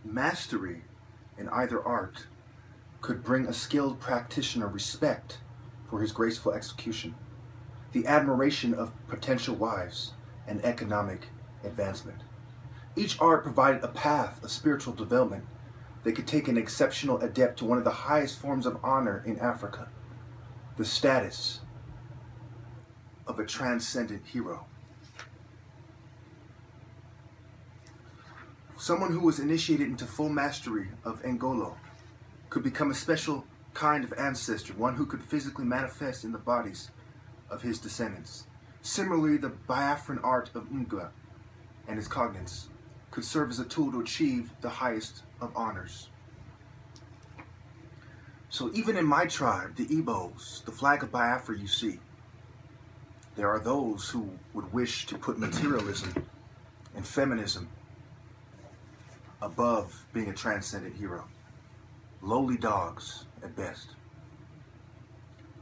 Mastery in either art could bring a skilled practitioner respect for his graceful execution, the admiration of potential wives, and economic advancement. Each art provided a path of spiritual development that could take an exceptional adept to one of the highest forms of honor in Africa, the status of a transcendent hero. Someone who was initiated into full mastery of Ngolo could become a special kind of ancestor, one who could physically manifest in the bodies of his descendants. Similarly, the Biafran art of Ngwa and his cognates could serve as a tool to achieve the highest of honors. So even in my tribe, the Igbos, the flag of Biafra you see, there are those who would wish to put materialism and feminism above being a transcendent hero. Lowly dogs at best.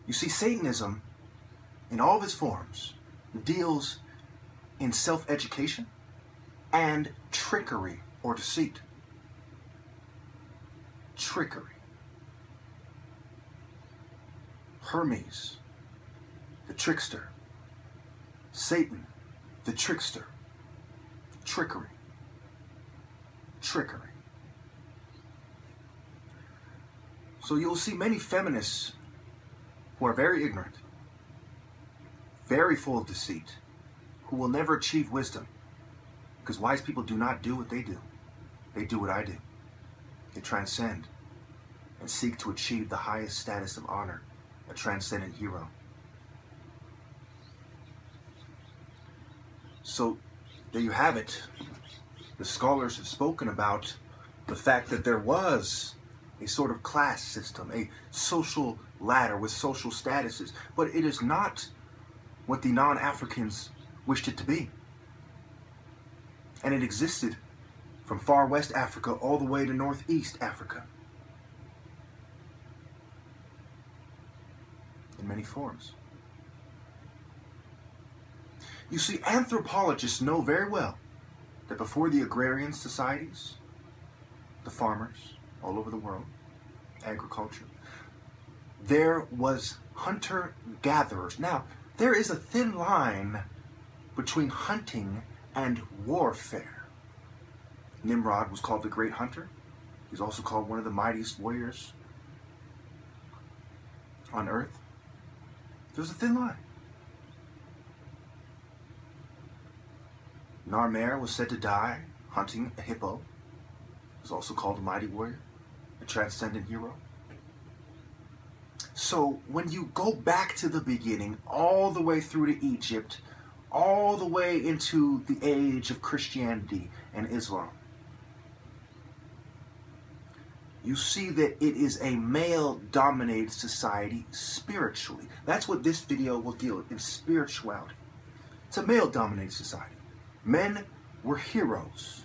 You see, Satanism, in all of its forms, deals in self-education and trickery or deceit. Trickery. Hermes, the trickster. Satan, the trickster. Trickery. Trickery. So you'll see many feminists who are very ignorant, very full of deceit, who will never achieve wisdom. Because wise people do not do what they do. They do what I do. They transcend and seek to achieve the highest status of honor, a transcendent hero. So there you have it. The scholars have spoken about the fact that there was a sort of class system, a social ladder with social statuses, but it is not what the non-Africans wished it to be. And it existed from far west Africa all the way to northeast Africa in many forms. You see, anthropologists know very well that before the agrarian societies, the farmers all over the world, agriculture, there was hunter-gatherers. Now, there is a thin line between hunting and warfare. Nimrod was called the Great Hunter. He's also called one of the mightiest warriors on earth. There's a thin line. Narmer was said to die hunting a hippo. He was also called a mighty warrior, a transcendent hero. So when you go back to the beginning, all the way through to Egypt, all the way into the age of Christianity and Islam, you see that it is a male-dominated society spiritually. That's what this video will deal with, in spirituality. It's a male-dominated society. Men were heroes.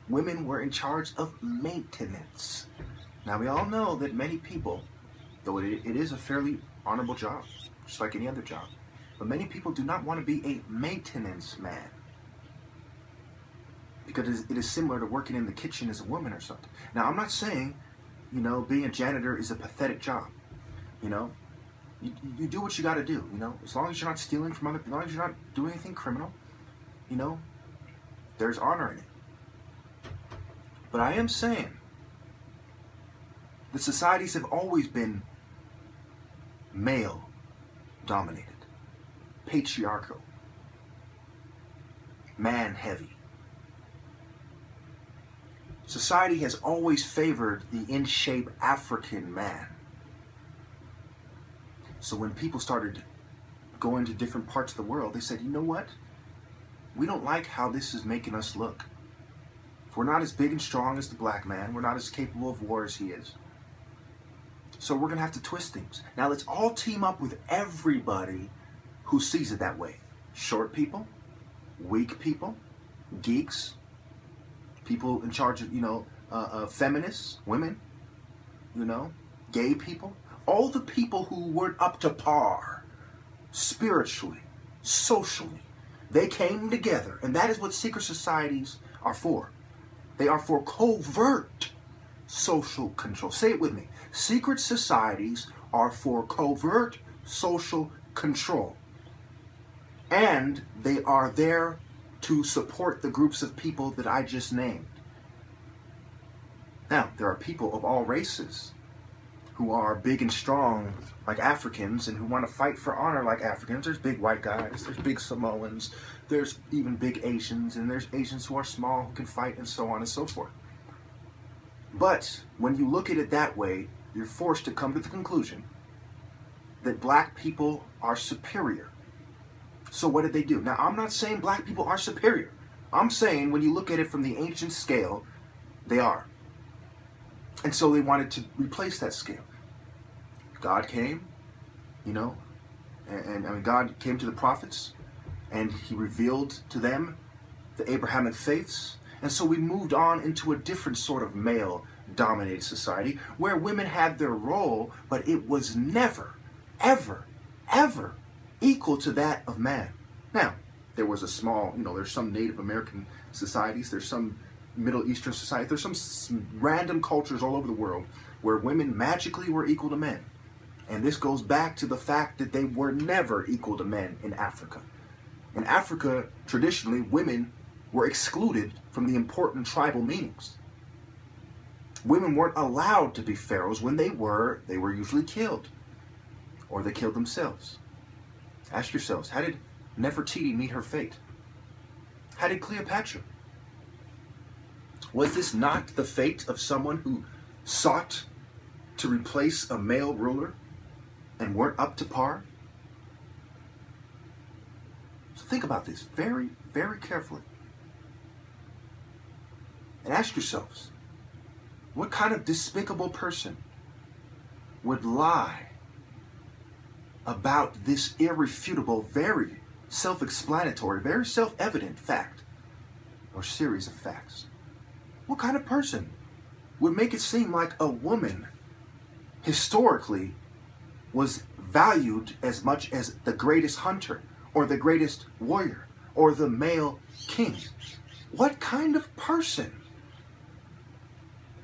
Women were in charge of maintenance. Now, we all know that many people, though it is a fairly honorable job, just like any other job, but many people do not want to be a maintenance man, because it is similar to working in the kitchen as a woman or something. Now, I'm not saying, you know, being a janitor is a pathetic job. You know, you do what you got to do, you know, as long as you're not stealing from other people, as long as you're not doing anything criminal, you know, there's honor in it. But I am saying that societies have always been male-dominated, patriarchal, man-heavy. Society has always favored the in-shape African man. So when people started going to different parts of the world, they said, you know what? We don't like how this is making us look. If we're not as big and strong as the black man, we're not as capable of war as he is. So we're going to have to twist things. Now let's all team up with everybody who sees it that way. Short people, weak people, geeks, people in charge of, you know, feminists, women, you know, gay people. All the people who weren't up to par, spiritually, socially. They came together, and that is what secret societies are for. They are for covert social control. Say it with me. Secret societies are for covert social control. And they are there to support the groups of people that I just named. Now, there are people of all races who are big and strong like Africans and who want to fight for honor like Africans. There's big white guys, there's big Samoans, there's even big Asians, and there's Asians who are small who can fight, and so on and so forth. But when you look at it that way, you're forced to come to the conclusion that black people are superior. So what did they do? Now, I'm not saying black people are superior. I'm saying when you look at it from the ancient scale, they are. And so they wanted to replace that scale. God came, and I mean, God came to the prophets and he revealed to them the Abrahamic faiths. And so we moved on into a different sort of male-dominated society where women had their role, but it was never, ever, ever equal to that of man. Now, there was a small, there's some Native American societies, there's some Middle Eastern societies, there's some random cultures all over the world where women magically were equal to men. And this goes back to the fact that they were never equal to men in Africa. In Africa, traditionally, women were excluded from the important tribal meetings. Women weren't allowed to be pharaohs. When they were usually killed, or they killed themselves. Ask yourselves, how did Nefertiti meet her fate? How did Cleopatra? Was this not the fate of someone who sought to replace a male ruler and weren't up to par? So think about this very, very carefully. And ask yourselves, what kind of despicable person would lie about this irrefutable, very self-explanatory, very self-evident fact or series of facts? What kind of person would make it seem like a woman historically was valued as much as the greatest hunter or the greatest warrior or the male king? What kind of person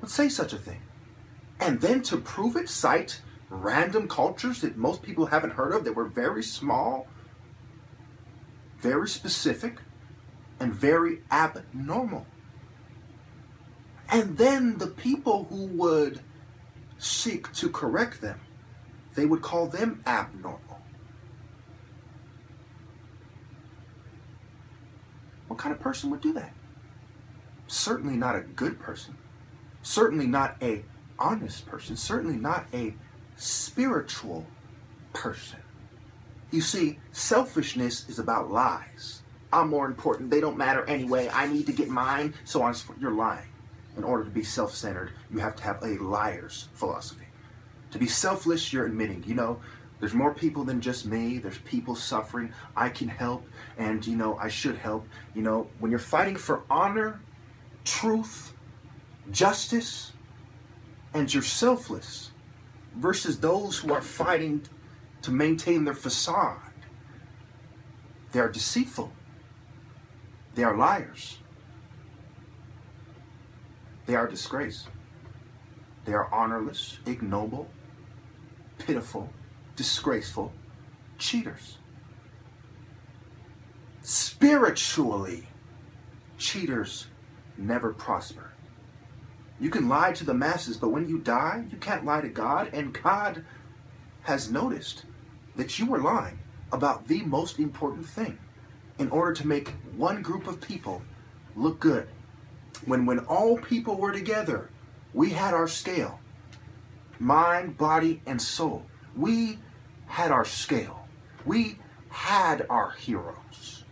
would say such a thing? And then to prove it, cite random cultures that most people haven't heard of, that were very small, very specific, and very abnormal. And then the people who would seek to correct them, they would call them abnormal. What kind of person would do that? Certainly not a good person. Certainly not a honest person. Certainly not a spiritual person. You see, selfishness is about lies. I'm more important. They don't matter anyway. I need to get mine. So on. You're lying. In order to be self-centered, you have to have a liar's philosophy. To be selfless, you're admitting, there's more people than just me. There's people suffering. I can help, and, I should help. When you're fighting for honor, truth, justice, and you're selfless, versus those who are fighting to maintain their facade, they are deceitful. They are liars. They are disgrace. They are honorless, ignoble, pitiful, disgraceful, cheaters. Spiritually, cheaters never prosper. You can lie to the masses, but when you die, you can't lie to God, and God has noticed that you were lying about the most important thing in order to make one group of people look good. When all people were together, we had our scale. Mind, body, and soul. We had our scale. We had our heroes.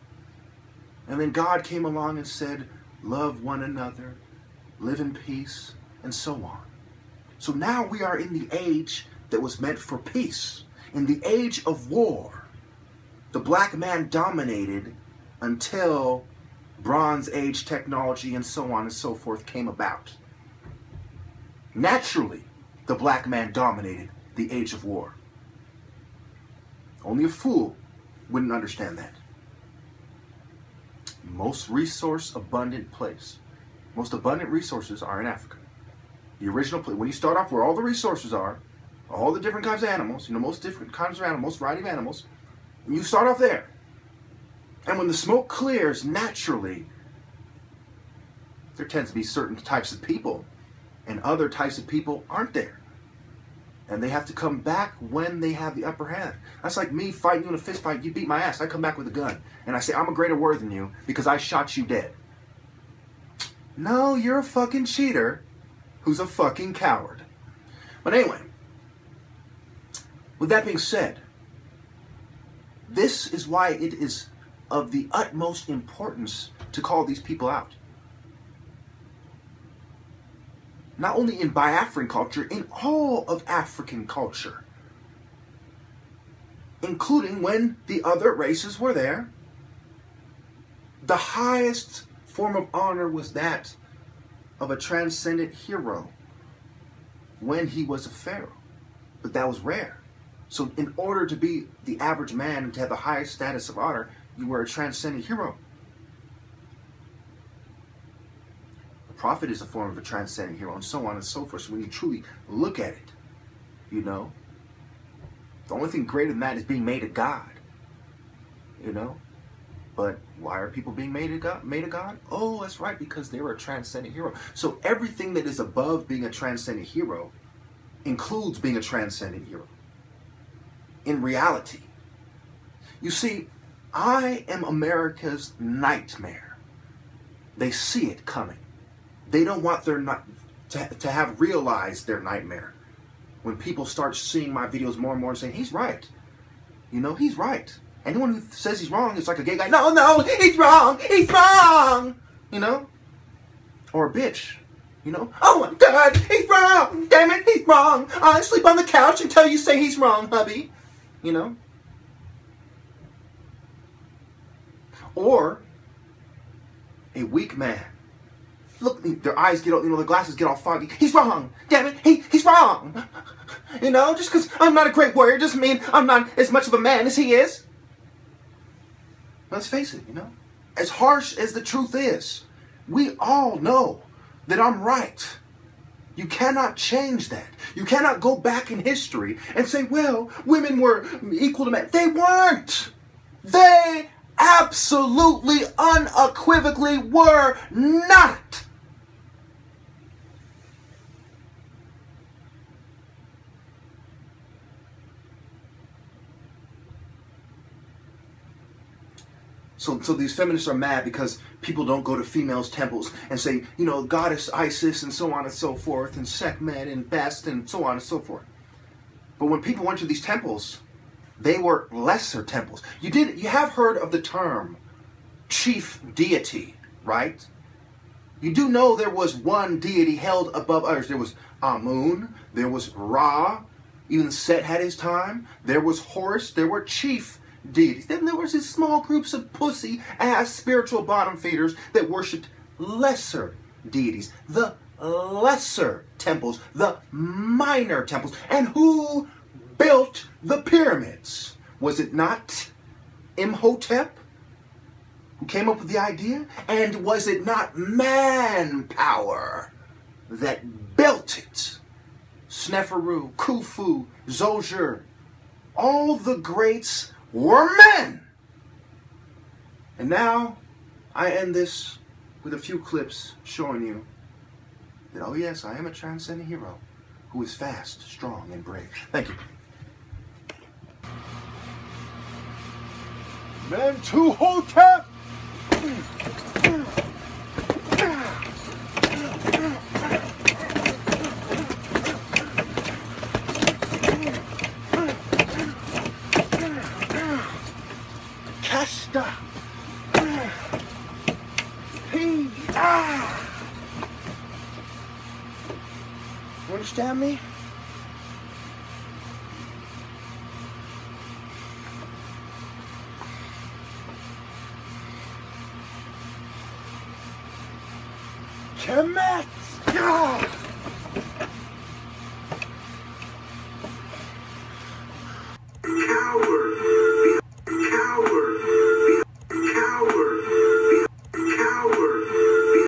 And then God came along and said, love one another, live in peace, and so on. So now we are in the age that was meant for peace. In the age of war, the black man dominated until Bronze Age technology and so on and so forth came about. Naturally, the black man dominated the age of war. Only a fool wouldn't understand that. Most resource abundant place. most abundant resources are in Africa. The original place, when you start off where all the resources are, all the different kinds of animals, most different kinds of animals, variety of animals, and you start off there. And when the smoke clears naturally, there tends to be certain types of people, and other types of people aren't there. And they have to come back when they have the upper hand. That's like me fighting you in a fist fight. You beat my ass. I come back with a gun. And I say, I'm a greater word than you because I shot you dead. No, you're a fucking cheater who's a fucking coward. But anyway, with that being said, this is why it is of the utmost importance to call these people out. Not only in Biafran culture, in all of African culture. Including when the other races were there. The highest form of honor was that of a transcendent hero when he was a pharaoh. But that was rare. So in order to be the average man and to have the highest status of honor, you were a transcendent hero. A prophet is a form of a transcendent hero, and so on and so forth. So when you truly look at it, the only thing greater than that is being made a god. But why are people being made a god? Oh, that's right, because they were a transcendent hero. So everything that is above being a transcendent hero includes being a transcendent hero. In reality. You see, I am America's nightmare. They see it coming. They don't want to have realized their nightmare. When people start seeing my videos more and more and saying, he's right. He's right. Anyone who says he's wrong is like a gay guy. No, he's wrong. He's wrong. Or a bitch. Oh my God, he's wrong. Damn it, he's wrong. I sleep on the couch until you say he's wrong, hubby. Or a weak man. Look, their eyes get all, the glasses get all foggy. He's wrong. Damn it, he's wrong. Just because I'm not a great warrior doesn't mean I'm not as much of a man as he is. Let's face it, as harsh as the truth is, we all know that I'm right. You cannot change that. You cannot go back in history and say, well, women were equal to men. They weren't. They absolutely, unequivocally were not. So these feminists are mad because people don't go to females' temples and say, goddess Isis and so on and so forth, and Sekhmet and Best and so on and so forth. But when people went to these temples, they were lesser temples. You have heard of the term chief deity, right? You do know there was one deity held above others. There was Amun, there was Ra, even Set had his time, there was Horus, there were chief deities. Then there was these small groups of pussy-ass spiritual bottom feeders that worshipped lesser deities, the lesser temples, the minor temples. And who built the pyramids? Was it not Imhotep who came up with the idea? And was it not manpower that built it? Sneferu, Khufu, Zoser, all the greats were men. And now I end this with a few clips showing you that, oh yes, I am a transcendent hero who is fast, strong, and brave. Thank you. Mentuhotep! Casta! You understand me? Kemet!